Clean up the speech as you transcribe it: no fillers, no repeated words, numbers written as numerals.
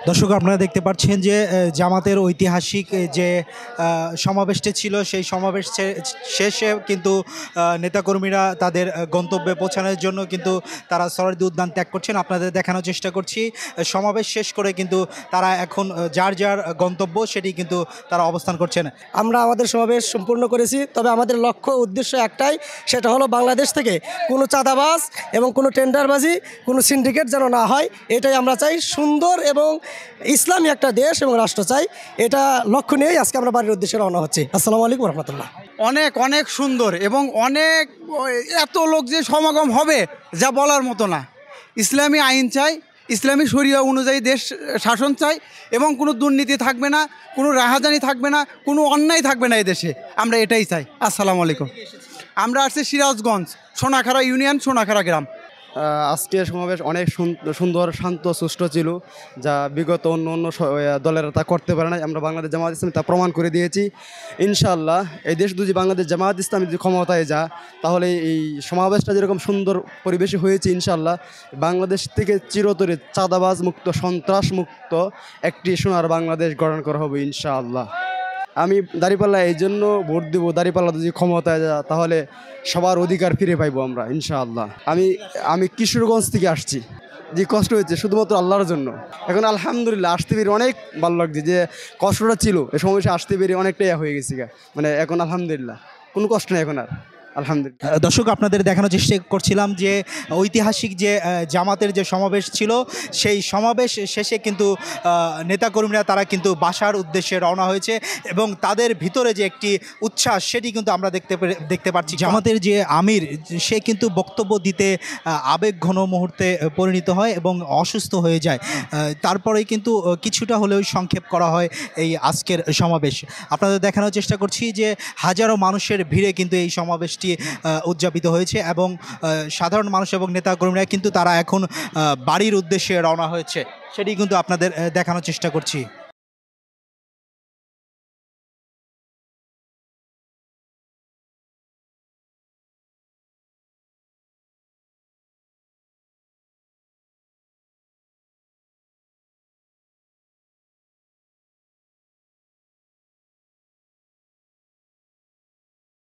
দর্শক আপনারা দেখতে পাচ্ছেন যে জামাতের ঐতিহাসিক যে সমাবেশটি ছিল সেই সমাবেশ শেষে কিন্তু নেতাকর্মীরা তাদের গন্তব্যে পৌঁছানোর জন্য কিন্তু তারা সরোয়ার্দী উদ্যান ত্যাগ করছেন। আপনাদের দেখানোর চেষ্টা করছি সমাবেশ শেষ করে কিন্তু তারা এখন যার যার গন্তব্য সেটি কিন্তু তারা অবস্থান করছেন। আমরা আমাদের সমাবেশ সম্পূর্ণ করেছি, তবে আমাদের লক্ষ্য উদ্দেশ্য একটাই, সেটা হলো বাংলাদেশ থেকে কোনো চাঁদাবাজ এবং কোনো টেন্ডারবাজি, কোনো সিন্ডিকেট যেন না হয়। এটাই আমরা চাই, সুন্দর এবং ইসলামী একটা দেশ এবং রাষ্ট্র চাই। এটা লক্ষ্য নিয়েই আজকে আমরা বাড়ির উদ্দেশ্যে রওনা হচ্ছি। আসসালামু আলাইকুম রহমতুল্লাহ। অনেক অনেক সুন্দর এবং অনেক এত লোক যে সমাগম হবে যা বলার মতো না। ইসলামী আইন চাই, ইসলামী শরিয়া অনুযায়ী দেশ শাসন চাই এবং কোনো দুর্নীতি থাকবে না, কোনো রাহাজানি থাকবে না, কোনো অন্যায় থাকবে না এই দেশে। আমরা এটাই চাই। আসসালামু আলাইকুম। আমরা আসছি সিরাজগঞ্জ, সোনাখাড়া ইউনিয়ন, সোনাখাড়া গ্রাম। আজকের সমাবেশ অনেক সুন্দর, শান্ত, সুষ্ঠু ছিল, যা বিগত অন্য অন্য দলেরা তা করতে পারে না। আমরা বাংলাদেশ জামায়াত ইসলামী তা প্রমাণ করে দিয়েছি। ইনশাআল্লাহ এই দেশ যদি বাংলাদেশ জামায়াত ইসলামী যদি ক্ষমতায় যা, তাহলে এই সমাবেশটা যেরকম সুন্দর পরিবেশে হয়েছে, ইনশাআল্লাহ বাংলাদেশ থেকে চিরতরে চাঁদাবাজ মুক্ত, সন্ত্রাস মুক্ত একটি সোনার বাংলাদেশ গঠন করা হবে ইনশাআল্লাহ। আমি দাঁড়িপাল্লা এই জন্য ভোট দেবো, দাঁড়িপাল্লা যদি ক্ষমতায় যা তাহলে সবার অধিকার ফিরে পাইবো আমরা ইনশাআল্লাহ। আমি কিশোরগঞ্জ থেকে আসছি, যে কষ্ট হয়েছে শুধুমাত্র আল্লাহর জন্য। এখন আলহামদুলিল্লাহ আসতে পেরে অনেক ভালো লাগছে, যে কষ্টটা ছিল এই সময় আসতে পেরে অনেকটাই হয়ে গেছি, মানে এখন আলহামদুলিল্লাহ কোনো কষ্ট নেই এখন আর, আলহামদুলিল্লাহ। দর্শক আপনাদের দেখানোর চেষ্টা করছিলাম যে ঐতিহাসিক যে জামাতের যে সমাবেশ ছিল সেই সমাবেশ শেষে কিন্তু নেতাকর্মীরা তারা কিন্তু বাসার উদ্দেশ্যে রওনা হয়েছে এবং তাদের ভিতরে যে একটি উচ্ছ্বাস সেটি কিন্তু আমরা দেখতে পাচ্ছি। জামাতের যে আমির সে কিন্তু বক্তব্য দিতে আবেগঘন মুহূর্তে পরিণত হয় এবং অসুস্থ হয়ে যায়। তারপরেই কিন্তু কিছুটা হলেও সংক্ষেপ করা হয় এই আজকের সমাবেশ। আপনাদের দেখানোর চেষ্টা করছি যে হাজারো মানুষের ভিড়ে কিন্তু এই সমাবেশ উদযাপিত হয়েছে এবং সাধারণ মানুষ এবং নেতাকর্মীরা কিন্তু তারা এখন বাড়ির উদ্দেশ্যে রওনা হয়েছে, সেটি কিন্তু আপনাদের দেখানোর চেষ্টা করছি।